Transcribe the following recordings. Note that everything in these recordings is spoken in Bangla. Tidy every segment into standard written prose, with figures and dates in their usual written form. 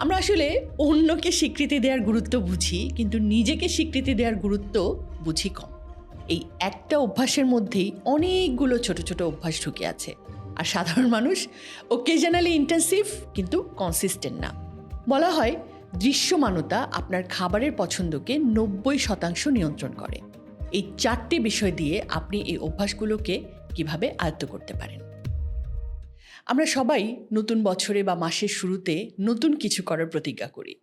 আমরা আসলে অন্যকে স্বীকৃতি দেওয়ার গুরুত্ব বুঝি, কিন্তু নিজেকে স্বীকৃতি দেওয়ার গুরুত্ব বুঝি কম। এই একটা অভ্যাসের মধ্যেই অনেকগুলো ছোট ছোট অভ্যাস ঢুকে আছে। আর সাধারণ মানুষ ওকেশনালি ইন্টেন্সিভ কিন্তু কনসিস্টেন্ট না। বলা হয় দৃশ্যমানতা আপনার খাবারের পছন্দকে 90% নিয়ন্ত্রণ করে। এই 4টি বিষয় দিয়ে আপনি এই অভ্যাসগুলোকে কিভাবে আয়ত্ত করতে পারেন। আমরা সবাই নতুন বছরে বা মাসের শুরুতে নতুন কিছু করার প্রতিজ্ঞা করি।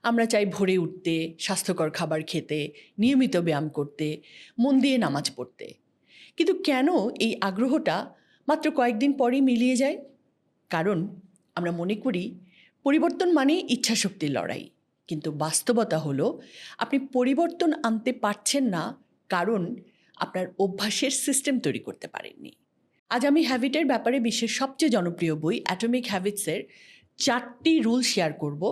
আমরা চাই ভোরে উঠতে, স্বাস্থ্যকর খাবার খেতে, নিয়মিত ব্যায়াম করতে, মন দিয়ে নামাজ পড়তে। কিন্তু কেন এই আগ্রহটা মাত্র কয়েকদিন পরেই মিলিয়ে যায়? কারণ আমরা মনে করি পরিবর্তন মানেই ইচ্ছাশক্তির লড়াই। কিন্তু বাস্তবতা হলো আপনি পরিবর্তন আনতে পারছেন না, কারণ আপনার অভ্যাসের সিস্টেম তৈরি করতে পারেননি। আজ আমি হ্যাবিটের ব্যাপারে বিশ্বের সবচেয়ে জনপ্রিয় বই অ্যাটমিক হ্যাবিটসের 4টি রুল শেয়ার করব,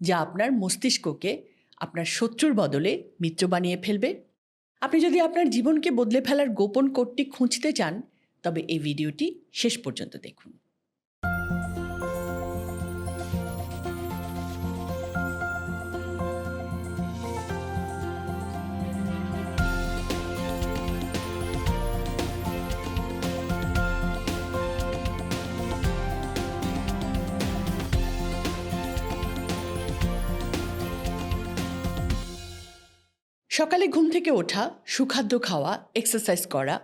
যা আপনার মস্তিষ্ককে আপনার শত্রুর বদলে মিত্র বানিয়ে ফেলবে। আপনি যদি আপনার জীবনকে বদলে ফেলার গোপন কোডটি খুঁজতে চান, তবে এই ভিডিওটি শেষ পর্যন্ত দেখুন। সকালে ঘুম থেকে ওঠা, সুখাদ্য খাওয়া, এক্সারসাইজ করা,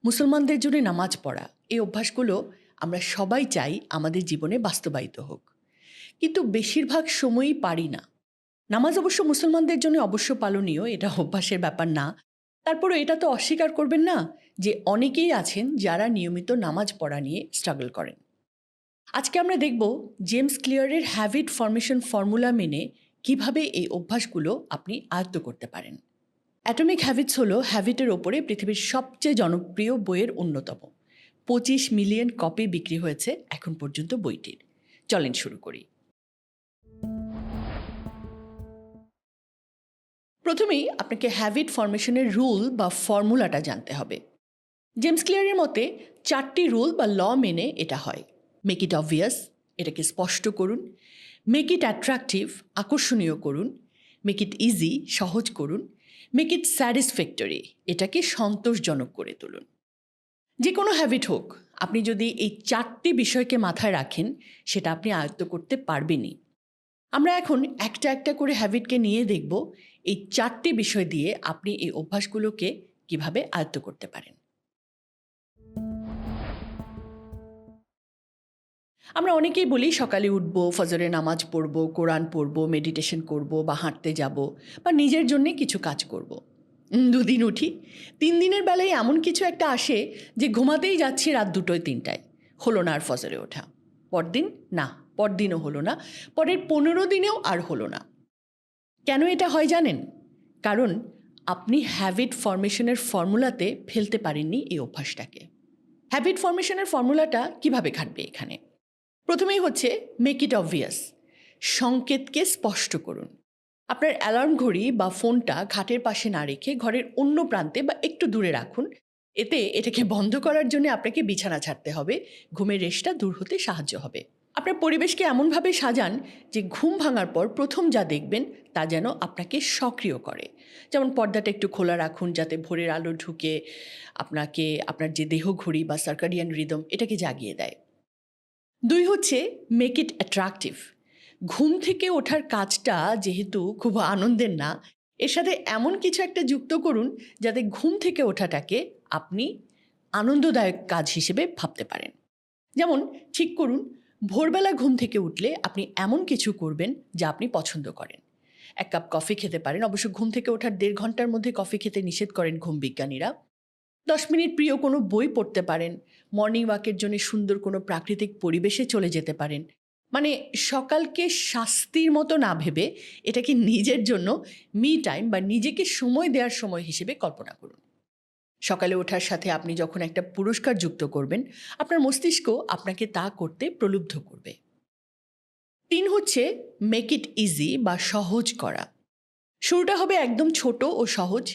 মুসলমানদের জন্য নামাজ পড়া, এই অভ্যাসগুলো আমরা সবাই চাই আমাদের জীবনে বাস্তবায়িত হোক, কিন্তু বেশিরভাগ সময়ই পারি না। নামাজ অবশ্য মুসলমানদের জন্য অবশ্য পালনীয়, এটা অভ্যাসের ব্যাপার না। তারপরও এটা তো অস্বীকার করবেন না যে অনেকেই আছেন যারা নিয়মিত নামাজ পড়া নিয়ে স্ট্রাগল করেন। আজকে আমরা দেখব জেমস ক্লিয়ারের হ্যাবিট ফরমেশন ফর্মুলা মেনে কিভাবে এই অভ্যাসগুলো আপনি আয়ত্ত করতে পারেন। অ্যাটমিক হ্যাবিটস হলো হ্যাবিটের ওপরে পৃথিবীর সবচেয়ে জনপ্রিয় বইয়ের অন্যতম। 25 মিলিয়ন কপি বিক্রি হয়েছে এখন পর্যন্ত বইটির। চলেন শুরু করি। প্রথমেই আপনাকে হ্যাবিট ফরমেশনের রুল বা ফর্মুলাটা জানতে হবে। জেমস ক্লিয়ারের মতে 4টি রুল বা ল মেনে এটা হয়। মেক ইট অবভিয়াস, এটাকে স্পষ্ট করুন। মেক ইট অ্যাট্রাকটিভ, আকর্ষণীয় করুন। মেক ইট ইজি, সহজ করুন। মেক ইট স্যাটিসফ্যাক্টরি, এটাকে সন্তোষজনক করে তুলুন। যে কোনো হ্যাবিট হোক, আপনি যদি এই 4টি বিষয়কে মাথায় রাখেন, সেটা আপনি আয়ত্ত করতে পারবেনই। আমরা এখন একটা একটা করে হ্যাবিটকে নিয়ে দেখব এই 4টি বিষয় দিয়ে আপনি এই অভ্যাসগুলোকে কিভাবে আয়ত্ত করতে পারেন। আমরা অনেকেই বলি সকালে উঠবো, ফজরে নামাজ পড়বো, কোরআন পড়বো, মেডিটেশন করব, বা হাঁটতে যাব, বা নিজের জন্যে কিছু কাজ করব। 2 দিন উঠি, 3 দিনের বেলায় এমন কিছু একটা আসে যে ঘুমাতেই যাচ্ছি রাত 2টোয় 3টায়, হলো না আর ফজরে ওঠা। পরদিন না, পরদিনও হলো না, পরের 15 দিনেও আর হলো না। কেন এটা হয় জানেন? কারণ আপনি হ্যাবিট ফরমেশনের ফর্মুলাতে ফেলতে পারেননি এই অভ্যাসটাকে। হ্যাবিট ফরমেশনের ফর্মুলাটা কিভাবে খাটবে এখানে? প্রথমেই হচ্ছে মেক ইট অবভিয়াস, সংকেতকে স্পষ্ট করুন। আপনার অ্যালার্ম ঘড়ি বা ফোনটা ঘাটের পাশে না রেখে ঘরের অন্য প্রান্তে বা একটু দূরে রাখুন। এতে এটাকে বন্ধ করার জন্য আপনাকে বিছানা ছাড়তে হবে, ঘুমের রেশটা দূর হতে সাহায্য হবে। আপনার পরিবেশকে এমনভাবে সাজান যে ঘুম ভাঙার পর প্রথম যা দেখবেন তা যেন আপনাকে সক্রিয় করে। যেমন পর্দাটা একটু খোলা রাখুন, যাতে ভোরের আলো ঢুকে আপনাকে আপনার যে দেহ ঘড়ি বা সার্কাডিয়ান রিদম এটাকে জাগিয়ে দেয়। 2 হচ্ছে মেক ইট অ্যাট্রাকটিভ। ঘুম থেকে ওঠার কাজটা যেহেতু খুব আনন্দের না, এর সাথে এমন কিছু একটা যুক্ত করুন যাতে ঘুম থেকে ওঠাটাকে আপনি আনন্দদায়ক কাজ হিসেবে ভাবতে পারেন। যেমন ঠিক করুন ভোরবেলা ঘুম থেকে উঠলে আপনি এমন কিছু করবেন যা আপনি পছন্দ করেন। 1 কাপ কফি খেতে পারেন, অবশ্য ঘুম থেকে ওঠার 1.5 ঘন্টার মধ্যে কফি খেতে নিষেধ করেন ঘুম বিজ্ঞানীরা। 10 মিনিট প্রিয় কোনো বই পড়তে পারেন, মর্নিং ওয়াকের জন্য সুন্দর কোনো প্রাকৃতিক পরিবেশে চলে যেতে পারেন। মানে সকালকে শাস্তির মতো না ভেবে এটাকে নিজের জন্য মি টাইম বা নিজেকে সময় দেওয়ার সময় হিসেবে কল্পনা করুন। সকালে ওঠার সাথে আপনি যখন একটা পুরস্কার যুক্ত করবেন, আপনার মস্তিষ্ক আপনাকে তা করতে প্রলুব্ধ করবে। 3 হচ্ছে মেক ইট ইজি বা সহজ করা। শুরুটা হবে একদম ছোট ও সহজ।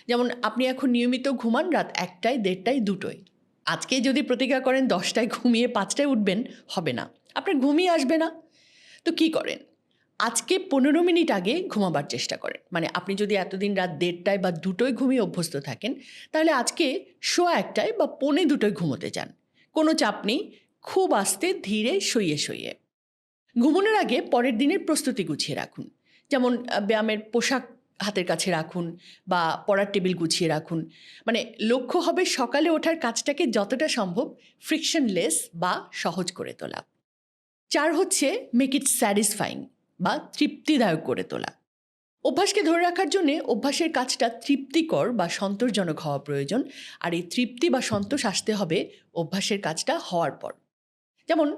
যেমন আপনি এখন নিয়মিত ঘুমান রাত 1টায়, 1:30টায়, 2টোয়। আজকে যদি প্রতিজ্ঞা করেন 10টায় ঘুমিয়ে 5টায় উঠবেন, হবে না, আপনার ঘুমিয়ে আসবে না। তো কি করেন? আজকে 15 মিনিট আগে ঘুমাবার চেষ্টা করেন। মানে আপনি যদি এতদিন রাত 1:30টায় বা 2টোয় ঘুমিয়ে অভ্যস্ত থাকেন, তাহলে আজকে 1:15 বা 1:45 ঘুমোতে যান। কোনো চাপ নেই, খুব আস্তে ধীরে সইয়ে সইয়ে। ঘুমানোর আগে পরের দিনের প্রস্তুতি গুছিয়ে রাখুন। যেমন ব্যায়ামের পোশাক হাতের কাছে রাখুন বা পড়ার টেবিল গুছিয়ে রাখুন। মানে লক্ষ্য হবে সকালে ওঠার কাজটাকে যতটা সম্ভব ফ্রিকশনলেস বা সহজ করে তোলা। 4 হচ্ছে মেক ইট স্যাটিসফাইং বা তৃপ্তিদায়ক করে তোলা। অভ্যাসকে ধরে রাখার জন্যে অভ্যাসের কাজটা তৃপ্তিকর বা সন্তোষজনক হওয়া প্রয়োজন। আর এই তৃপ্তি বা সন্তোষ আসতে হবে অভ্যাসের কাজটা হওয়ার পর। যেমন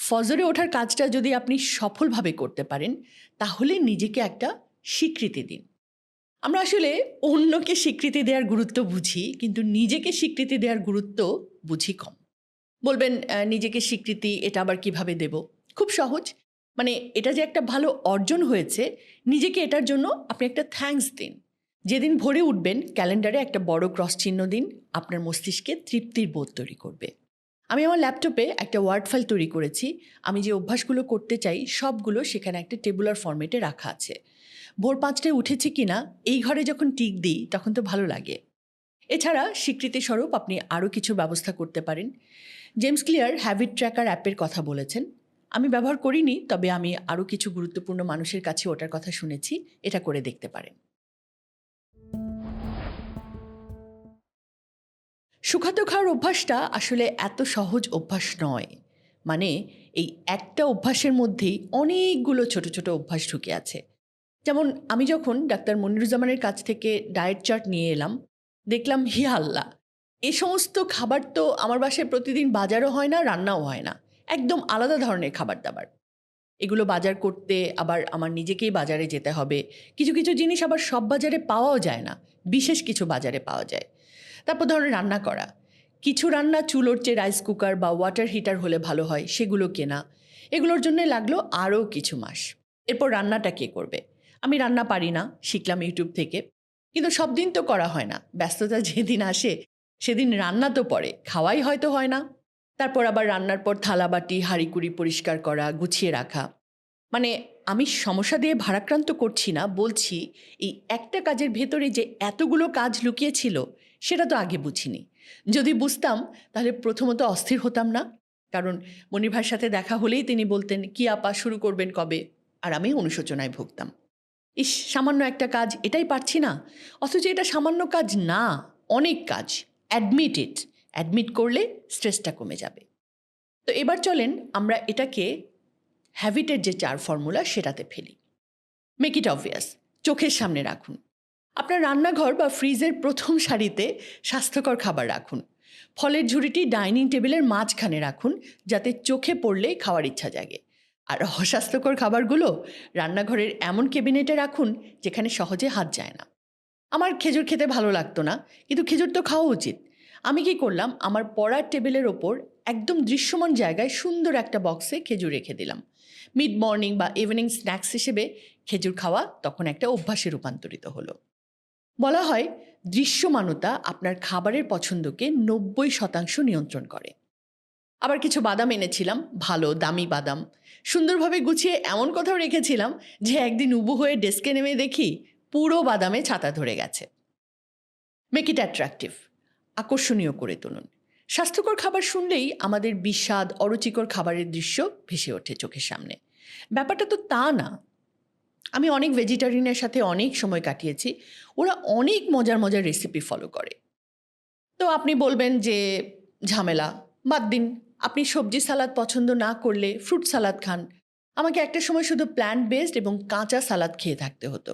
ফজরে ওঠার কাজটা যদি আপনি সফলভাবে করতে পারেন, তাহলে নিজেকে একটা স্বীকৃতি দিন। আমরা আসলে অন্যকে স্বীকৃতি দেওয়ার গুরুত্ব বুঝি, কিন্তু নিজেকে স্বীকৃতি দেওয়ার গুরুত্ব বুঝি কম। বলবেন নিজেকে স্বীকৃতি এটা আবার কিভাবে দেব? খুব সহজ। মানে এটা যে একটা ভালো অর্জন হয়েছে, নিজেকে এটার জন্য আপনি একটা থ্যাঙ্কস দিন। যেদিন ভোরে উঠবেন ক্যালেন্ডারে একটা বড় ক্রস চিহ্ন দিন, আপনার মস্তিষ্কে তৃপ্তির বোধ তৈরি করবে। আমি আমার ল্যাপটপে একটা ওয়ার্ড ফাইল তৈরি করেছি। আমি যে অভ্যাসগুলো করতে চাই সবগুলো সেখানে একটা টেবুলার ফরম্যাটে রাখা আছে। ভোর 5টায় উঠেছি কিনা এই ঘরে যখন টিক দিই তখন তো ভালো লাগে। এছাড়া স্বীকৃতিস্বরূপ আপনি আরও কিছু ব্যবস্থা করতে পারেন। জেমস ক্লিয়ার হ্যাবিট ট্র্যাকার অ্যাপের কথা বলেছেন। আমি ব্যবহার করিনি, তবে আমি আরও কিছু গুরুত্বপূর্ণ মানুষের কাছে ওটার কথা শুনেছি। এটা করে দেখতে পারেন। সুখাদ্য খাওয়ার অভ্যাসটা আসলে এত সহজ অভ্যাস নয়। মানে এই একটা অভ্যাসের মধ্যেই অনেকগুলো ছোট ছোট অভ্যাস ঢুকে আছে। যেমন আমি যখন ডাক্তার মনিরুজ্জামানের কাছ থেকে ডায়েট চার্ট নিয়ে এলাম, দেখলাম হি আল্লাহ, এ সমস্ত খাবার তো আমার বাসায় প্রতিদিন বাজারও হয় না, রান্নাও হয় না। একদম আলাদা ধরনের খাবার দাবার। এগুলো বাজার করতে আবার আমার নিজেকেই বাজারে যেতে হবে। কিছু কিছু জিনিস আবার সব বাজারে পাওয়াও যায় না, বিশেষ কিছু বাজারে পাওয়া যায়। তারপর ধরুন রান্না করা, কিছু রান্না চুলোর চেয়ে রাইস কুকার বা ওয়াটার হিটার হলে ভালো হয়, সেগুলো কেনা। এগুলোর জন্য লাগলো আরও কিছু মাস। এরপর রান্নাটা কে করবে? আমি রান্না পারি না, শিখলাম ইউটিউব থেকে। কিন্তু সব দিন তো করা হয় না, ব্যস্ততা যেদিন আসে সেদিন রান্না তো পড়ে, খাওয়াই হয়তো হয় না। তারপর আবার রান্নার পর থালাবাটি হাঁড়িকুড়ি পরিষ্কার করা, গুছিয়ে রাখা। মানে আমি সমস্যা দিয়ে ভারাক্রান্ত করছি না, বলছি এই একটা কাজের ভেতরে যে এতগুলো কাজ লুকিয়ে ছিল সেটা তো আগে বুঝিনি। যদি বুঝতাম তাহলে প্রথমত অস্থির হতাম না। কারণ মনির ভাইয়ের সাথে দেখা হলেই তিনি বলতেন, কি আপা শুরু করবেন কবে? আর আমি অনুশোচনায় ভুগতাম। ইস, সামান্য একটা কাজ, এটাই পারছি না। অথচ এটা সামান্য কাজ না, অনেক কাজ। অ্যাডমিট ইট। অ্যাডমিট করলে স্ট্রেসটা কমে যাবে। তো এবার চলেন আমরা এটাকে হ্যাবিটের যে 4 ফর্মুলা সেটাতে ফেলি। মেক ইট অবভিয়াস, চোখের সামনে রাখুন। আপনার রান্নাঘর বা ফ্রিজের প্রথম সারিতে স্বাস্থ্যকর খাবার রাখুন। ফলের ঝুড়িটি ডাইনিং টেবিলের মাঝখানে রাখুন, যাতে চোখে পড়লেই খাওয়ার ইচ্ছা জাগে। আর অস্বাস্থ্যকর খাবারগুলো রান্নাঘরের এমন ক্যাবিনেটে রাখুন যেখানে সহজে হাত যায় না। আমার খেজুর খেতে ভালো লাগতো না, কিন্তু খেজুর তো খাওয়া উচিত। আমি কি করলাম, আমার পড়ার টেবিলের ওপর একদম দৃশ্যমান জায়গায় সুন্দর একটা বক্সে খেজুর রেখে দিলাম। মিড মর্নিং বা ইভিনিং স্ন্যাক্স হিসেবে খেজুর খাওয়া তখন একটা অভ্যাসে রূপান্তরিত হলো। বলা হয় দৃশ্যমানতা আপনার খাবারের পছন্দকে 90% নিয়ন্ত্রণ করে। আবার কিছু বাদাম এনেছিলাম, ভালো দামি বাদাম। সুন্দরভাবে গুছিয়ে এমন কোথাও রেখেছিলাম যে একদিন উবু হয়ে ডেস্কে নেমে দেখি পুরো বাদামে ছাতা ধরে গেছে। মেক ইট অ্যাট্রাকটিভ, আকর্ষণীয় করে তুলুন। স্বাস্থ্যকর খাবার শুনলেই আমাদের বিস্বাদ অরুচিকর খাবারের দৃশ্য ভেসে ওঠে চোখের সামনে। ব্যাপারটা তো তা না। আমি অনেক ভেজিটেরিয়ানের সাথে অনেক সময় কাটিয়েছি, ওরা অনেক মজার মজার রেসিপি ফলো করে। তো আপনি বলবেন যে ঝামেলা, বাদ দিন। আপনি সবজি সালাদ পছন্দ না করলে ফ্রুট সালাদ খান। আমাকে একটা সময় শুধু প্ল্যান্ট বেসড এবং কাঁচা সালাদ খেয়ে থাকতে হতো।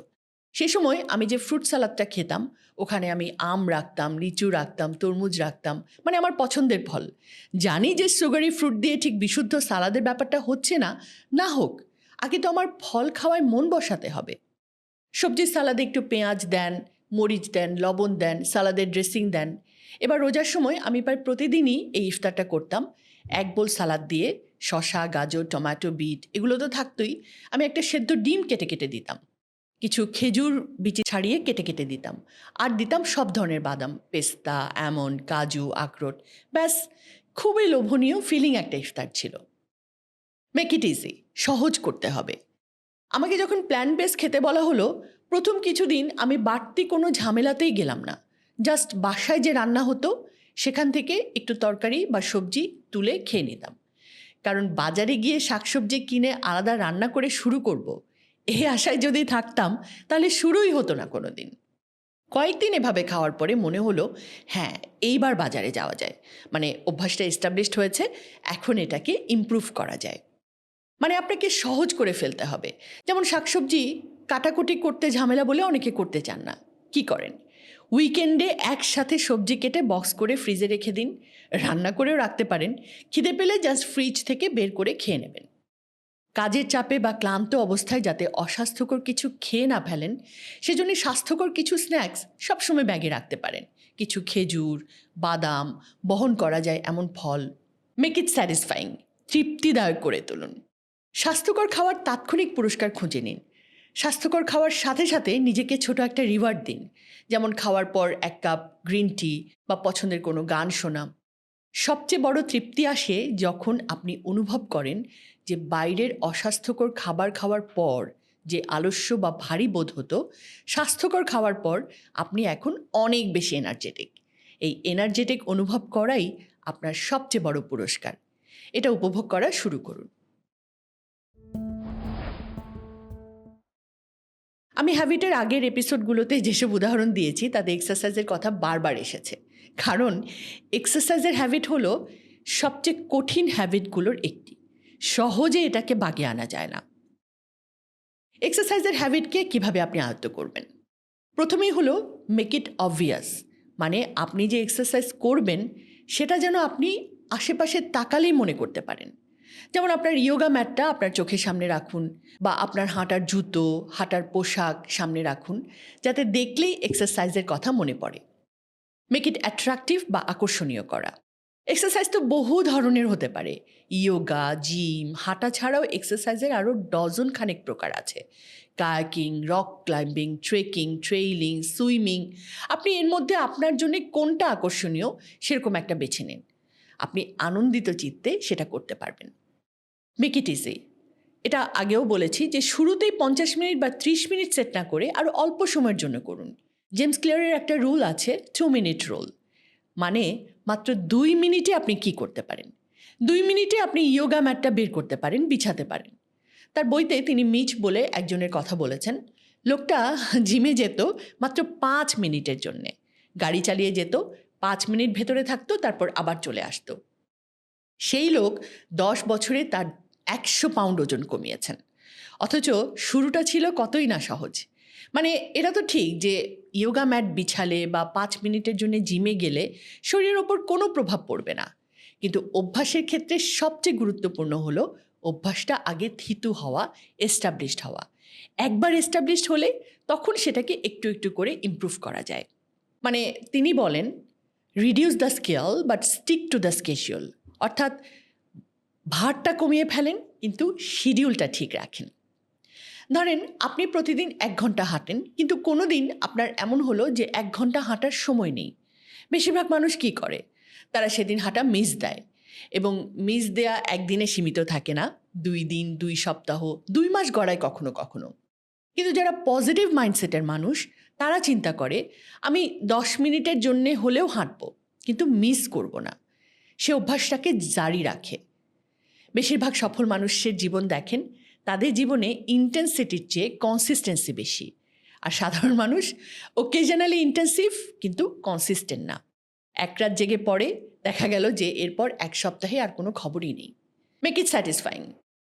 সে সময় আমি যে ফ্রুট সালাদটা খেতাম, ওখানে আমি আম রাখতাম, লিচু রাখতাম, তরমুজ রাখতাম, মানে আমার পছন্দের ফল। জানি যে সুগারি ফ্রুট দিয়ে ঠিক বিশুদ্ধ সালাদের ব্যাপারটা হচ্ছে না, না হোক, আগে তো আমার ফল খাওয়ায় মন বসাতে হবে। সবজির সালাদে একটু পেঁয়াজ দেন, মরিচ দেন, লবণ দেন, সালাদের ড্রেসিং দেন। এবার রোজার সময় আমি প্রায় প্রতিদিনই এই ইফতারটা করতাম। 1 বোল সালাদ দিয়ে শসা, গাজর, টমেটো, বিট এগুলো তো থাকতোই। আমি একটা সেদ্ধ ডিম কেটে কেটে দিতাম, কিছু খেজুর বিচি ছাড়িয়ে কেটে কেটে দিতাম, আর দিতাম সব ধরনের বাদাম, পেস্তা, আমন্ড, কাজু, আখরোট। ব্যাস, খুবই লোভনীয় ফিলিং একটা ইফতার ছিল। মেক ইট ইজি, সহজ করতে হবে। আমাকে যখন প্ল্যান বেস খেতে বলা হলো, প্রথম কিছুদিন আমি বাড়তি কোনো ঝামেলাতেই গেলাম না। জাস্ট বাসায় যে রান্না হতো সেখান থেকে একটু তরকারি বা সবজি তুলে খেয়ে নিতাম। কারণ বাজারে গিয়ে শাকসবজি কিনে আলাদা রান্না করে শুরু করব, এই আশায় যদি থাকতাম তাহলে শুরুই হতো না কোনো দিন। কয়েকদিন এভাবে খাওয়ার পরে মনে হলো, হ্যাঁ, এইবার বাজারে যাওয়া যায়। মানে অভ্যাসটা এস্টাবলিশড হয়েছে, এখন এটাকে ইমপ্রুভ করা যায়। মানে আপনাকে সহজ করে ফেলতে হবে। যেমন শাকসবজি কাটাকুটি করতে ঝামেলা বলে অনেকে করতে চান না। কি করেন? উইকেন্ডে একসাথে সবজি কেটে বক্স করে ফ্রিজে রেখে দিন। রান্না করেও রাখতে পারেন। খিদে পেলে জাস্ট ফ্রিজ থেকে বের করে খেয়ে নেবেন। কাজের চাপে বা ক্লান্ত অবস্থায় যাতে অস্বাস্থ্যকর কিছু খেয়ে না ফেলেন, সেজন্য স্বাস্থ্যকর কিছু স্ন্যাক্স সবসময় ব্যাগে রাখতে পারেন। কিছু খেজুর, বাদাম, বহন করা যায় এমন ফল। মেক ইট স্যাটিসফাইং, তৃপ্তিদায়ক করে তুলুন। স্বাস্থ্যকর খাওয়ার তাৎক্ষণিক পুরস্কার খুঁজে নিন। স্বাস্থ্যকর খাওয়ার সাথে সাথে নিজেকে ছোট একটা রিওয়ার্ড দিন। যেমন খাওয়ার পর 1 কাপ গ্রিন টি বা পছন্দের কোনো গান শোনা। সবচেয়ে বড় তৃপ্তি আসে যখন আপনি অনুভব করেন যে বাইরের অস্বাস্থ্যকর খাবার খাওয়ার পর যে আলস্য বা ভারী বোধ হতো, স্বাস্থ্যকর খাওয়ার পর আপনি এখন অনেক বেশি এনার্জেটিক। এই এনার্জেটিক অনুভব করাই আপনার সবচেয়ে বড় পুরস্কার। এটা উপভোগ করা শুরু করুন। আমি হ্যাবিটের আগের এপিসোডগুলোতে যেসব উদাহরণ দিয়েছি তাতে এক্সারসাইজের কথা বারবার এসেছে। কারণ এক্সারসাইজের হ্যাবিট হলো সবচেয়ে কঠিন হ্যাবিটগুলোর একটি। সহজে এটাকে বাগে আনা যায় না। এক্সারসাইজের হ্যাবিটকে কিভাবে আপনি আয়ত্ত করবেন? প্রথমেই হলো মেক ইট অবভিয়াস। মানে আপনি যে এক্সারসাইজ করবেন সেটা যেন আপনি আশেপাশে তাকালেই মনে করতে পারেন। যেমন আপনার ইয়োগা ম্যাটটা আপনার চোখের সামনে রাখুন, বা আপনার হাঁটার জুতো, হাঁটার পোশাক সামনে রাখুন, যাতে দেখলেই এক্সারসাইজের কথা মনে পড়ে। মেক ইট অ্যাট্রাকটিভ বা আকর্ষণীয় করা। এক্সারসাইজ তো বহু ধরনের হতে পারে। ইয়োগা, জিম, হাঁটা ছাড়াও এক্সারসাইজের আরও ডজন খানেক প্রকার আছে। Kayaking, rock climbing, trekking, trailing, swimming. আপনি এর মধ্যে আপনার জন্য কোনটা আকর্ষণীয় সেরকম একটা বেছে নিন। আপনি আনন্দিত চিত্তে সেটা করতে পারবেন। Make it easy. এটা আগেও বলেছি যে শুরুতেই 50 মিনিট বা 30 মিনিট সেট না করে আরও অল্প সময়ের জন্য করুন। জেমস ক্লিয়ারের একটা রুল আছে, 2 মিনিট রুল। মানে মাত্র 2 মিনিটে আপনি কি করতে পারেন? 2 মিনিটে আপনি ইয়োগা ম্যাটটা বের করতে পারেন, বিছাতে পারেন। তার বইতে তিনি মিচ বলে একজনের কথা বলেছেন। লোকটা জিমে যেত মাত্র 5 মিনিটের জন্যে। গাড়ি চালিয়ে যেত, 5 মিনিট ভেতরে থাকতো, তারপর আবার চলে আসতো। সেই লোক 10 বছরে তার 100 পাউন্ড ওজন কমিয়েছেন। অথচ শুরুটা ছিল কতই না সহজ। মানে এটা তো ঠিক যে ইয়োগা ম্যাট বিছালে বা 5 মিনিটের জন্য জিমে গেলে শরীরের ওপর কোনো প্রভাব পড়বে না। কিন্তু অভ্যাসের ক্ষেত্রে সবচেয়ে গুরুত্বপূর্ণ হলো অভ্যাসটা আগে থিতু হওয়া, এস্টাবলিশড হওয়া। একবার এস্টাবলিশড হলে তখন সেটাকে একটু একটু করে ইমপ্রুভ করা যায়। মানে তিনি বলেন, reduce the scale but stick to the schedule. অর্থাৎ ভারটা কমিয়ে ফেলেন কিন্তু শিডিউলটা ঠিক রাখেন। ধরেন আপনি প্রতিদিন 1 ঘন্টা হাঁটেন, কিন্তু কোনো দিন আপনার এমন হলো যে 1 ঘন্টা হাঁটার সময় নেই। বেশিরভাগ মানুষ কি করে? তারা সেদিন হাঁটা মিস দেয়। এবং মিস দেয়া একদিনে সীমিত থাকে না, 2 দিন, 2 সপ্তাহ, 2 মাস গড়ায় কখনো কখনো। কিন্তু যারা পজিটিভ মাইন্ডসেটের মানুষ, তারা চিন্তা করে আমি 10 মিনিটের জন্যে হলেও হাঁটবো, কিন্তু মিস করব না। সে অভ্যাসটাকে জারি রাখে। বেশিরভাগ সফল মানুষের জীবন দেখেন, তাদের জীবনে ইন্টেন্সিটির চেয়ে কনসিস্টেন্সি বেশি। আর সাধারণ মানুষ ওকেশনালি ইন্টেন্সিভ কিন্তু কনসিস্টেন্ট না। এক রাত জেগে পড়ে, দেখা গেল যে এরপর 1 সপ্তাহে আর কোনো খবরই নেই। Make it satisfying.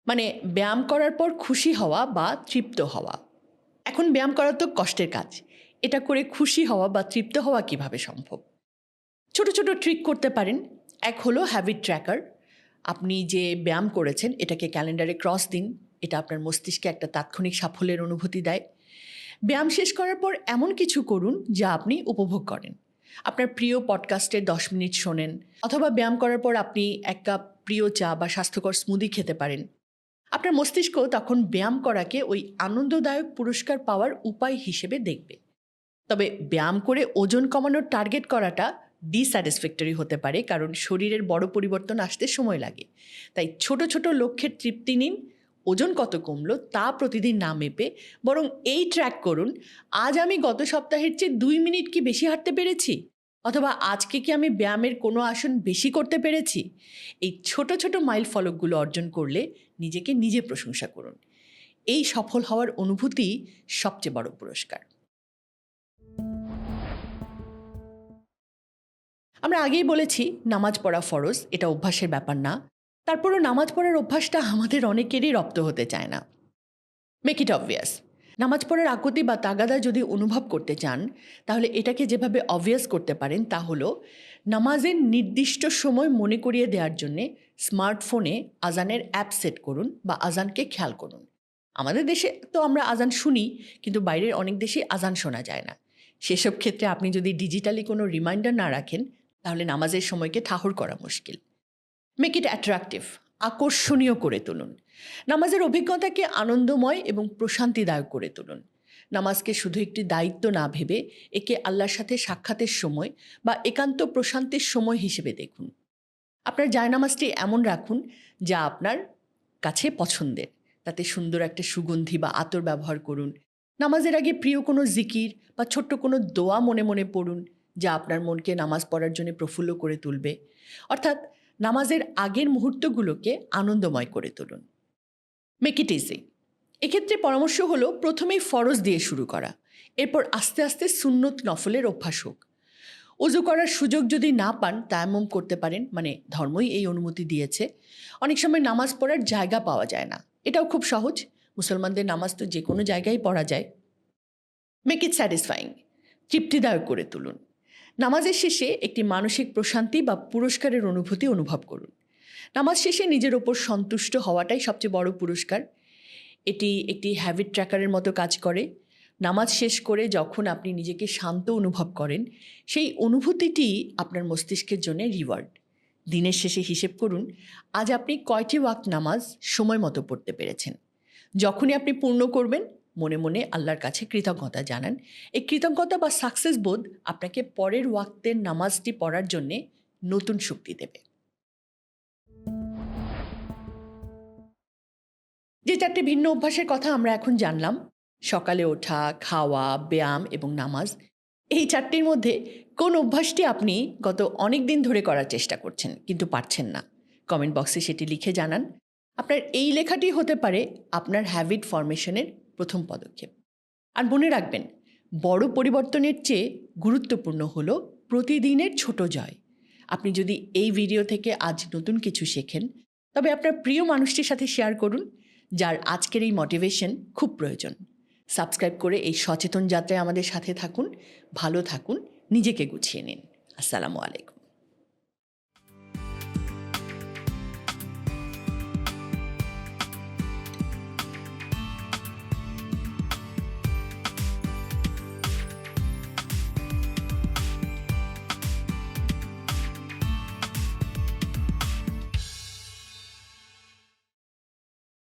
মানে ব্যায়াম করার পর খুশি হওয়া বা তৃপ্ত হওয়া। এখন ব্যায়াম করা তো কষ্টের কাজ। এটা করে খুশি হওয়া বা তৃপ্ত হওয়া কিভাবে সম্ভব? ছোট ছোট ট্রিক করতে পারেন। এক হলো হ্যাবিট ট্র্যাকার। আপনি যে ব্যায়াম করেছেন এটাকে ক্যালেন্ডারে ক্রস দিন। এটা আপনার মস্তিষ্কে একটা তাৎক্ষণিক সাফল্যের অনুভূতি দেয়। ব্যায়াম শেষ করার পর এমন কিছু করুন যা আপনি উপভোগ করেন। আপনার প্রিয় পডকাস্টের 10 মিনিট শোনেন, অথবা ব্যায়াম করার পর আপনি 1 কাপ প্রিয় চা বা স্বাস্থ্যকর স্মুদি খেতে পারেন। আপনার মস্তিষ্ক তখন ব্যায়াম করাকে ওই আনন্দদায়ক পুরস্কার পাওয়ার উপায় হিসেবে দেখবে। তবে ব্যায়াম করে ওজন কমানোর টার্গেট করাটা ডিস্যাটিসফ্যাক্টরি হতে পারে, কারণ শরীরের বড় পরিবর্তন আসতে সময় লাগে। তাই ছোট ছোট লক্ষ্যের তৃপ্তি নিন, ওজন কত কমলো তা প্রতিদিন না মেপে বরং এই ট্র্যাক করুন, আজ আমি গত সপ্তাহের চেয়ে 2 মিনিট কি বেশি হাঁটতে পেরেছি, অথবা আজকে কি আমি ব্যায়ামের কোনো আসন বেশি করতে পেরেছি। এই ছোট ছোট মাইল ফলকগুলো অর্জন করলে নিজেকে নিজে প্রশংসা করুন। এই সফল হওয়ার অনুভূতি সবচেয়ে বড় পুরস্কার। আমরা আগেই বলেছি নামাজ পড়া ফরজ, এটা অভ্যাসের ব্যাপার না। তারপরও নামাজ পড়ার অভ্যাসটা আমাদের অনেকেরই রপ্ত হতে চায় না। Make it obvious. নামাজ পড়ার আকুতি বা তাগাদা যদি অনুভব করতে চান, তাহলে এটাকে যেভাবে অবভিয়াস করতে পারেন তা হলো নামাজের নির্দিষ্ট সময় মনে করিয়ে দেওয়ার জন্যে স্মার্টফোনে আজানের অ্যাপ সেট করুন বা আজানকে খেয়াল করুন। আমাদের দেশে তো আমরা আজান শুনি, কিন্তু বাইরের অনেক দেশে আজান শোনা যায় না। সেসব ক্ষেত্রে আপনি যদি ডিজিটালি কোনো রিমাইন্ডার না রাখেন, তাহলে নামাজের সময়কে ঠাহর করা মুশকিল। মেক ইট অ্যাট্রাকটিভ, আকর্ষণীয় করে তুলুন। নামাজের অভিজ্ঞতাকে আনন্দময় এবং প্রশান্তিদায়ক করে তুলুন। নামাজকে শুধু একটি দায়িত্ব না ভেবে একে আল্লাহর সাথে সাক্ষাতের সময় বা একান্ত প্রশান্তির সময় হিসেবে দেখুন। আপনার জায়নামাজটি এমন রাখুন যা আপনার কাছে পছন্দের, তাতে সুন্দর একটা সুগন্ধি বা আতর ব্যবহার করুন। নামাজের আগে প্রিয় কোনো জিকির বা ছোট্ট কোনো দোয়া মনে মনে পড়ুন, যা আপনার মনকে নামাজ পড়ার জন্য প্রফুল্ল করে তুলবে। অর্থাৎ নামাজের আগের মুহূর্তগুলোকে আনন্দময় করে তুলুন। Make it easy. এক্ষেত্রে পরামর্শ হলো প্রথমেই ফরজ দিয়ে শুরু করা, এরপর আস্তে আস্তে সুন্নত নফলের অভ্যাস হোক। ওযু করার সুযোগ যদি না পান তায়াম্মুম করতে পারেন, মানে ধর্মই এই অনুমতি দিয়েছে। অনেক সময় নামাজ পড়ার জায়গা পাওয়া যায় না, এটাও খুব সহজ। মুসলমানদের নামাজ তো যে কোনো জায়গায় পড়া যায়। মেক ইট স্যাটিসফাইং, তৃপ্তিদায়ক করে তুলুন। নামাজের শেষে একটি মানসিক প্রশান্তি বা পুরস্কারের অনুভূতি অনুভব করুন। নামাজ শেষে নিজের ওপর সন্তুষ্ট হওয়াটাই সবচেয়ে বড় পুরস্কার। এটি একটি হ্যাবিট ট্র্যাকারের মতো কাজ করে। নামাজ শেষ করে যখন আপনি নিজেকে শান্ত অনুভব করেন, সেই অনুভূতিটি আপনার মস্তিষ্কের জন্য রিওয়ার্ড। দিনের শেষে হিসেব করুন, আজ আপনি কয়টি ওয়াক্ত নামাজ সময় মতো পড়তে পেরেছেন। যখনই আপনি পূর্ণ করবেন, মনে মনে আল্লাহর কাছে কৃতজ্ঞতা জানান। এই কৃতজ্ঞতা বা সাকসেস বোধ আপনাকে পরের ওয়াক্তের নামাজটি পড়ার জন্যে নতুন শক্তি দেবে। যে 4টি ভিন্ন অভ্যাসের কথা আমরা এখন জানলাম, সকালে ওঠা, খাওয়া, ব্যায়াম এবং নামাজ, এই 4টির মধ্যে কোন অভ্যাসটি আপনি গত অনেক দিন ধরে করার চেষ্টা করছেন কিন্তু পারছেন না? কমেন্ট বক্সে সেটি লিখে জানান। আপনার এই লেখাটি হতে পারে আপনার হ্যাবিট ফরমেশনের প্রথম পদক্ষেপ। আর মনে রাখবেন, বড় পরিবর্তনের চেয়ে গুরুত্বপূর্ণ হলো প্রতিদিনের ছোট জয়। আপনি যদি এই ভিডিও থেকে আজ নতুন কিছু শেখেন, তবে আপনার প্রিয় মানুষটির সাথে শেয়ার করুন যার আজকের এই মোটিভেশন খুব প্রয়োজন। সাবস্ক্রাইব করে এই সচেতন যাত্রায় আমাদের সাথে থাকুন। ভালো থাকুন, নিজেকে গুছিয়ে নিন। আসসালামু আলাইকুম।